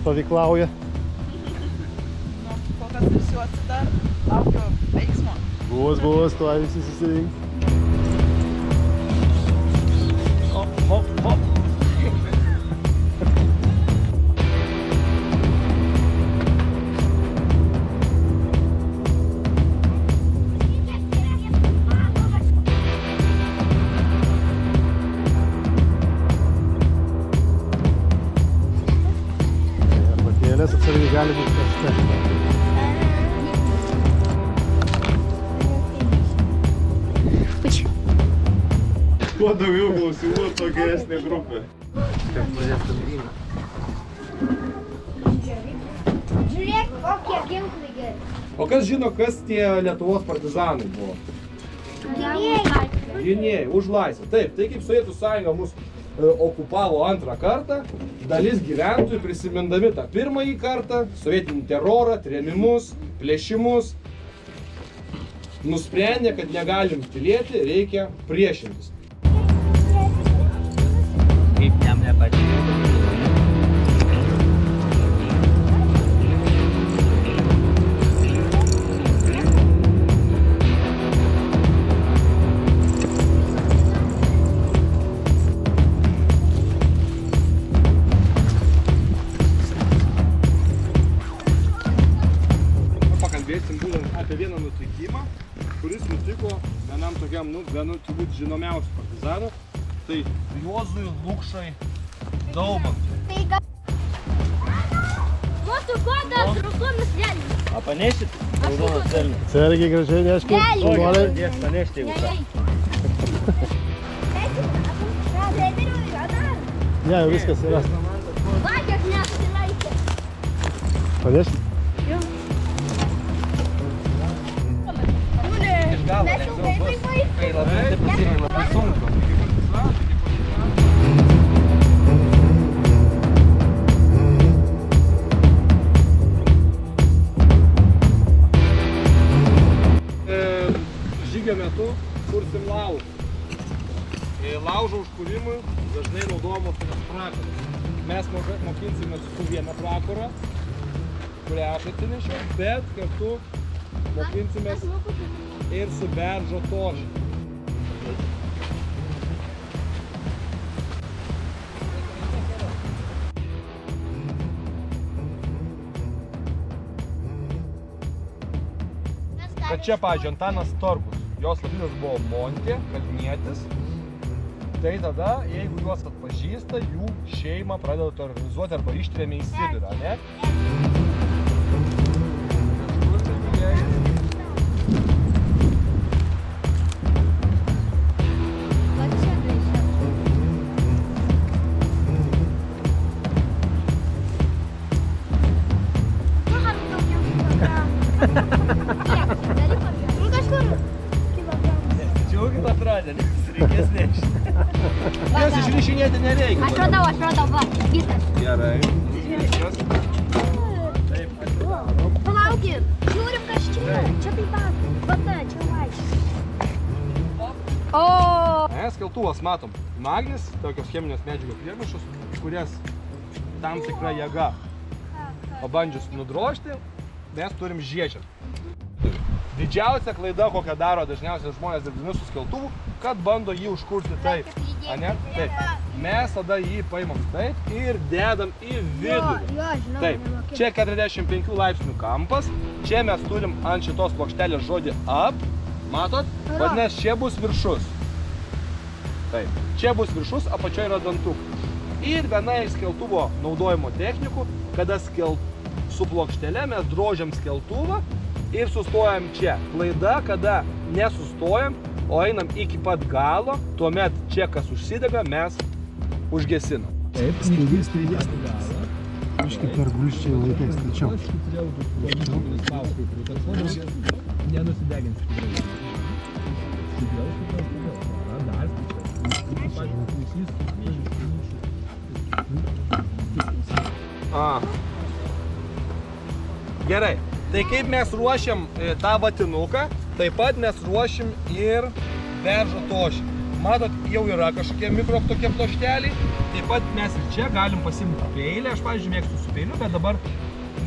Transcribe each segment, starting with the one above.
stovyklauja. Kol kas visuosi dar, laukiu veiksmo. Bus, tuo visi susirinks. Hop. Pakėlės atsargiai gali būti kažkas. Kuo daugiau klausimų, to geresnė grupė. Žiūrėk, kokie ginklai geri. O kas žino, kas tie Lietuvos partizanai buvo? Gynėjai, už laisvę. Taip, tai kaip Sovietų sąjunga mus okupavo antrą kartą, dalis gyventojų prisimindami tą pirmąjį kartą, sovietinį terorą, trėmimus, plėšimus, nusprendė, kad negalim tylėti, reikia priešintis. Kaip jam nepatiko. Pakalbėsim būtent apie vieną nutikimą, kuris nutiko vienam tokiam, vienu turbūt žinomiausių partizanų. Tai Juozui Lukšai Daumantui. Mūsų kodas raudonas velnis. A panešit? Raudonas velnis. Atsargiai gražiai neškit. Pradės panešti, jeigu ką. Ne, jau viskas yra. Vakės nesusilaikė. Paneškit. Iš galo lengviau bus. Kai labai taip pasirinkai labai sunku. Žygio metu kursim laužą. Laužo užkūrimui dažnai naudojamos tokios prakaras. Mes mokinsime su viena prakara, kurią aš atsinešiau, bet kartu mokinsimės ir su beržo tožė. Kad čia, pavyzdžiui, Antanas Torgus, jos vadinas buvo Montė, Kalnietis. Tai tada, jeigu juos atpažįsta, jų šeimą pradeda terorizuoti arba ištrėmė į Sibirą, ne? Džiaugit atradė, nes reikės nešti. Jas išrišinėti nereikia. Aš radau, va, kitas. Gerai. Palaukit, žiūrim, kas čia. Čia taip pat. Vata, čia vaikščiai. Skeltuvas matom. Magnis, tokios cheminės medžiagos priemaišos, kurias tam tikra jėga pabandžius nudrožti, mes turim žiečiant. Didžiausia klaida, kokią daro dažniausiai žmonės dirbdami su skeltuvu, kad bando jį užkurti taip. Taip. Mes tada jį paimam taip ir dedam į vidurį. Taip. Čia 45 laipsnių kampas. Čia mes turim ant šitos plokštelės žodį up. Matot? Vadinasi, čia bus viršus. Taip. Čia bus viršus, apačioje yra dantukai. Ir viena iš skeltuvo naudojimo technikų, kada su plokštele mes drožiam skeltuvą ir sustojam čia. Klaida, kada nesustojam, o einam iki pat galo, tuomet čia, kas užsidega, mes užgesinam. Taip, staigiai galą. Iškai per gulščiai laikai stačiau. Nenusidegins. Gerai. Tai kaip mes ruošiam tą vatinuką, taip pat mes ruošim ir beržo tošį. matot, jau yra kažkokie mikro tokie plošteliai. Taip pat mes ir čia galim pasimti peilį. Aš, pavyzdžiui, mėgstu su peiliu, bet dabar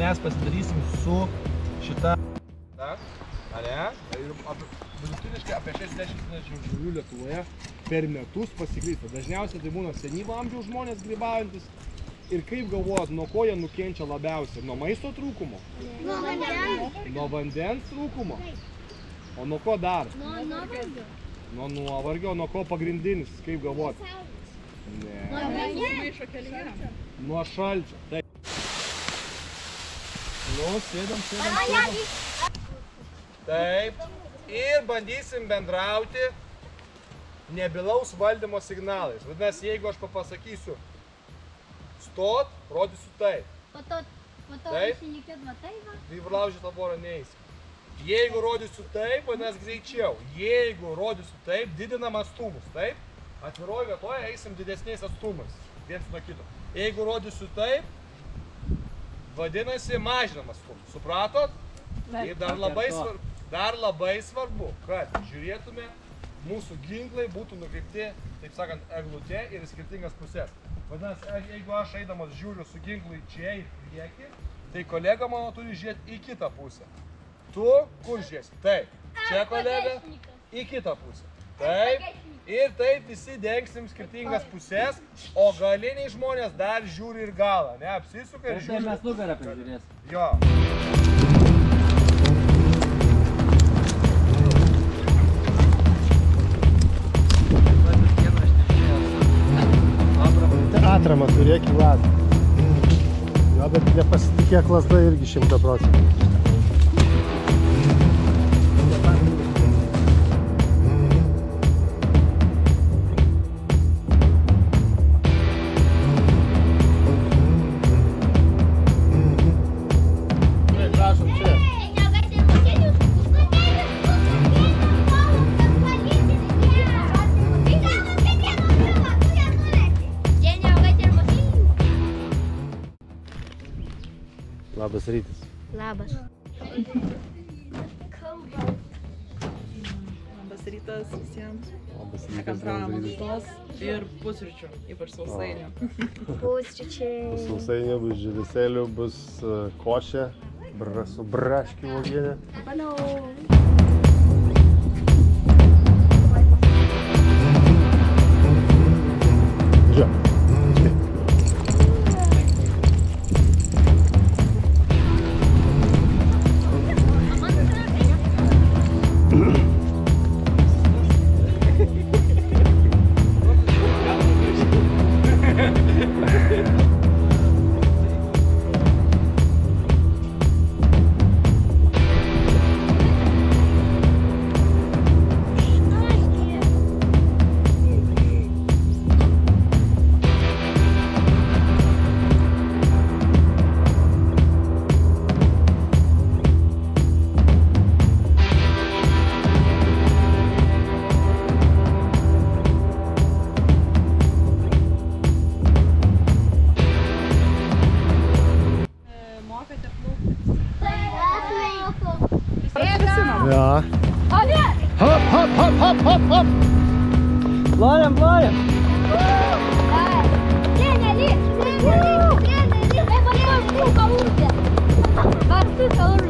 mes pasidarysim su šita. Ir vidutiniškai apie 60 žuvų Lietuvoje per metus pasiklysta. Dažniausiai tai būna senyvo amžiaus žmonės grybaujantis. Ir kaip galvojat, nuo ko jie nukenčia labiausiai? Nuo maisto trūkumo? Nuo vandens. Nuo vandens trūkumo? O nuo ko dar? Nuo nuovargio. Nuo nuovargio, nuo ko pagrindinis, kaip galvojat? Ne. Nuo šalčio. Taip. Nu, sėdam. Taip. Ir bandysim bendrauti nebylaus valdymo signalais. Vadinasi, jeigu aš pasakysiu stot, rodysiu taip. Po to Taip. išlikėt va taip va. Vyvrlaužį taborą neįsiu. Jeigu rodysiu taip, vadinasi greičiau. Jeigu rodysiu taip, didinam atstumus. Taip. Atviroje vietoje eisim didesniais atstumais. Viens nuo kito. Jeigu rodysiu taip, vadinasi mažinam atstumus. Supratot? Ir dar labai svarbu, kad žiūrėtume, mūsų ginklai būtų nukreipti, taip sakant, eglute ir į skirtingas pusės. Vadinasi, jeigu aš eidamas žiūriu su ginklu čia į priekį, tai kolega mano turi žiūrėti į kitą pusę. Tu kur žiūrėsi? Taip. Čia kolega į kitą pusę. Taip. Ir taip visi dengsim skirtingas pusės, o galiniai žmonės dar žiūri ir galą. Ne, apsisuka ir žiūri. Tai mes nugarą prižiūrėsim. Jo. Atramą turėk į lazdą. Jo, bet nepasitikėk lazda irgi 100%. Prašom čia. Labas rytas. Labas. Labas rytas visiems. Labas rytas. Nekantraujam mankštos ir pusryčių, ypač sausainių. Pusryčiai. Sausainių bus žyvisėlių, bus košė, su braškių uogienė. Manau. Žiūrėk. Ja. Hopp, hopp, hopp, hopp, hopp, hopp! Plojam, plojam! Treneri! Treneri! Treneri! Kartu kalurkė!